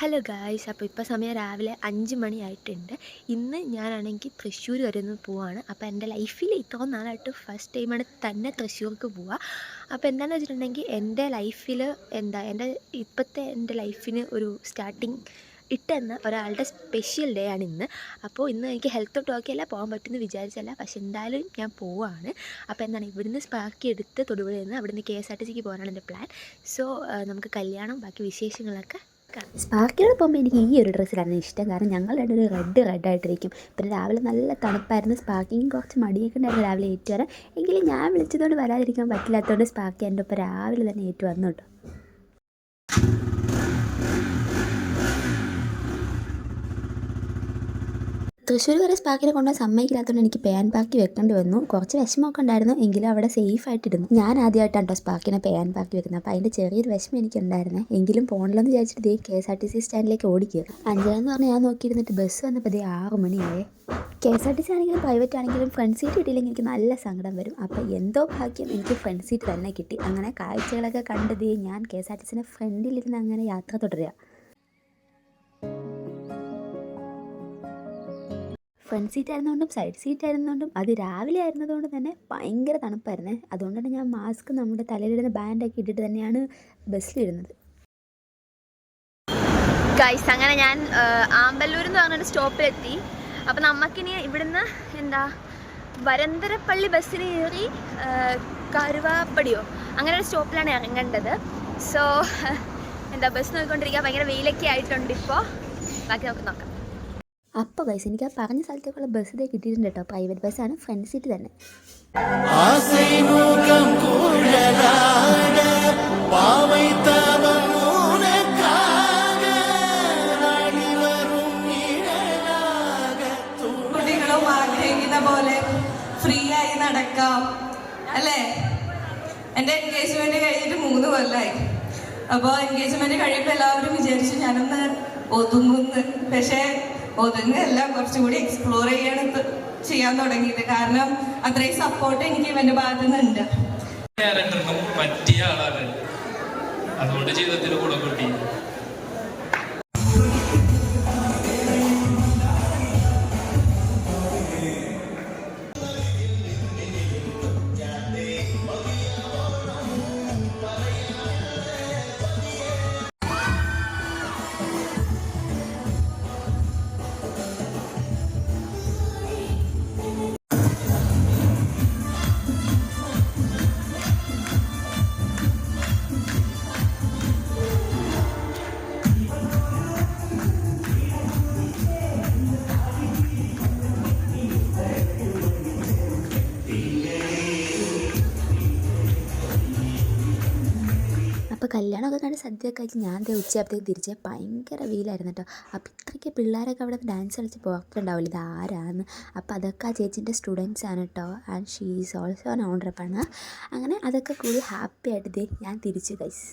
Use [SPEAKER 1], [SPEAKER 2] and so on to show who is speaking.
[SPEAKER 1] Hello guys, അപ്പോൾ ഇപ്പോൾ സമയം രാവിലെ 5 മണിയായിട്ടുണ്ട്. ഇന്ന് ഞാനാണെങ്കിൽ തൃശ്ശൂർ വരെ ഒന്ന് പോവാണ്. അപ്പോൾ എൻ്റെ ലൈഫിൽ ഇത്രയും നാളായിട്ട് ഫസ്റ്റ് ടൈമാണ് തന്നെ തൃശ്ശൂർക്ക് പോവുക. അപ്പോൾ എന്താണെന്ന് വെച്ചിട്ടുണ്ടെങ്കിൽ എൻ്റെ ലൈഫിൽ എൻ്റെ ലൈഫിന് ഒരു സ്റ്റാർട്ടിങ് ഇട്ടെന്ന ഒരാളുടെ സ്പെഷ്യൽ ഡേ ആണ് ഇന്ന്. അപ്പോൾ ഇന്ന് എനിക്ക് ഹെൽത്ത് ടോക്കിയല്ല പോകാൻ പറ്റുമെന്ന് വിചാരിച്ചല്ല, പക്ഷെ എന്തായാലും ഞാൻ പോവുകയാണ്. അപ്പോൾ എന്താണ് ഇവിടുന്ന് സ്പാർക്കി എടുത്ത് തൊടുപുഴയിൽ നിന്ന് അവിടുന്ന് KSRTCക്ക് പോകാനാണ് എൻ്റെ പ്ലാൻ. സോ നമുക്ക് കല്യാണം ബാക്കി വിശേഷങ്ങളൊക്കെ. സ്പാർക്കിയോട് പോകുമ്പോൾ എനിക്ക് ഈ ഒരു ഡ്രസ്സിലായിരുന്നു ഇഷ്ടം, കാരണം ഞങ്ങൾ രണ്ടൊരു റെഡായിട്ടിരിക്കും. പിന്നെ രാവിലെ നല്ല തണുപ്പായിരുന്നു, സ്പാർക്കിങ് കുറച്ച് മടിയൊക്കെ ഉണ്ടായിരുന്നു രാവിലെ ഏറ്റു വരാൻ. എങ്കിലും ഞാൻ വിളിച്ചതുകൊണ്ട് വരാതിരിക്കാൻ പറ്റില്ലാത്തതുകൊണ്ട് സ്പാർക്കി എൻ്റെ ഒപ്പം രാവിലെ തന്നെ ഏറ്റു വന്നു കേട്ടോ. തൃശ്ശൂർ വരെ സ്പാർക്കിനെ കൊണ്ടുപോകാൻ സമ്മതിക്കില്ലാത്തതുകൊണ്ട് എനിക്ക് പേൻ പാക്കി വെക്കേണ്ടി വന്നു. കുറച്ച് വിഷമമൊക്കെ ഉണ്ടായിരുന്നു, എങ്കിലും അവിടെ സേഫായിട്ടിരുന്നു. ഞാൻ ആദ്യമായിട്ടാണ് കേട്ടോ സ്പാർക്കിനെ പേൻ പാക്കി വെക്കുന്നത്. അപ്പോൾ അതിൻ്റെ ചെറിയൊരു വിഷമം എനിക്കുണ്ടായിരുന്നേ. എങ്കിലും പോകണമെന്ന് വിചാരിച്ചിട്ട് KSRTC സ്റ്റാൻഡിലേക്ക് ഓടിക്കുക. 5 എന്ന് പറഞ്ഞാൽ ഞാൻ നോക്കിയിരുന്നിട്ട് ബസ് വന്നപ്പോൾ 6 മണിയായേ. KSRTC ആണെങ്കിലും പ്രൈവറ്റ് ആണെങ്കിലും ഫ്രണ്ട് സീറ്റ് കിട്ടിയില്ലെങ്കിൽ എനിക്ക് നല്ല സങ്കടം വരും. അപ്പോൾ എന്തോ ഭാഗ്യം എനിക്ക് ഫ്രണ്ട് സീറ്റ് തന്നെ കിട്ടി. അങ്ങനെ കാഴ്ചകളൊക്കെ കണ്ടത് ഞാൻ KSRTCൻ്റെ ഫ്രണ്ടിലിരുന്ന് അങ്ങനെ യാത്ര തുടരുക. ഫ്രണ്ട് സീറ്റ് ആയിരുന്നതുകൊണ്ടും സൈഡ് സീറ്റ് ആയിരുന്നതുകൊണ്ടും അത് രാവിലെ ആയിരുന്നതുകൊണ്ട് തന്നെ ഭയങ്കര തണുപ്പായിരുന്നേ. അതുകൊണ്ടാണ് ഞാൻ മാസ്ക് നമ്മുടെ തലയിലിടുന്ന ബാൻഡൊക്കെ ഇട്ടിട്ട് തന്നെയാണ് ബസ്സിലിരുന്നത്. ഗൈസ്, അങ്ങനെ ഞാൻ ആമ്പല്ലൂർ എന്ന് പറഞ്ഞൊരു സ്റ്റോപ്പിലെത്തി. അപ്പം നമുക്കിനി ഇവിടുന്ന് വരന്തരപ്പള്ളി ബസ്സിന് കയറി കരുവാപ്പടിയോ അങ്ങനെ ഒരു സ്റ്റോപ്പിലാണ് ഇറങ്ങേണ്ടത്. So bus നോക്കിക്കൊണ്ടിരിക്കുക. ഭയങ്കര വെയിലൊക്കെ ആയിട്ടുണ്ട് ഇപ്പോൾ. ബാക്കി നമുക്ക് നോക്കാം. അപ്പോൾ ഗൈസ്, എനിക്ക് ആ പറഞ്ഞ സ്ഥലത്തേക്കുള്ള ബസ് ഇതേ കിട്ടിയിട്ടുണ്ട് കേട്ടോ. പ്രൈവറ്റ് ബസ്സാണ്, ഫ്രണ്ട് സീറ്റ് തന്നെ.
[SPEAKER 2] കുട്ടികളും ആഗ്രഹിക്കുന്ന പോലെ ഫ്രീ ആയി നടക്കാം അല്ലേ? എൻ്റെ എൻഗേജ്മെന്റ് കഴിഞ്ഞിട്ട് 3 കൊല്ലമായി. അപ്പോൾ എൻഗേജ്മെന്റ് കഴിയുമ്പോൾ എല്ലാവരും വിചാരിച്ചു ഞാനൊന്ന് ഒതുങ്ങുന്നു. പക്ഷേ ഒതുങ്ങല്ല, കുറച്ചുകൂടി എക്സ്പ്ലോർ ചെയ്യാൻ തുടങ്ങിയത്. കാരണം അത്രയും സപ്പോർട്ട് എനിക്ക് ഇവന്റെ ഭാഗത്തു നിന്നുണ്ട്.
[SPEAKER 3] പറ്റിയ ആളാണ്, അതുകൊണ്ട് ജീവിതത്തിൽ ഗുണം കിട്ടി.
[SPEAKER 1] അപ്പോൾ കല്യാണമൊക്കെ കണ്ട് സദ്യയൊക്കെ കഴിച്ച് ഞാൻ ഉച്ചയായപ്പോഴത്തേക്ക് തിരിച്ച് ഭയങ്കര വെയിലായിരുന്നു കേട്ടോ. അപ്പോൾ ഇത്രയ്ക്ക് പിള്ളേരൊക്കെ അവിടെ ഡാൻസ് കളിച്ച് പുറത്തുണ്ടാവില്ല, ഇത് ആരാന്ന്. അപ്പോൾ അതൊക്കെ ആ ചേച്ചീൻ്റെ സ്റ്റുഡൻസ് ആണ് കേട്ടോ. And she is also an ഓണറപ്പാണ്. അങ്ങനെ അതൊക്കെ കൂടി ഹാപ്പി ആയിട്ട് ഞാൻ തിരിച്ചു ഗൈസ്.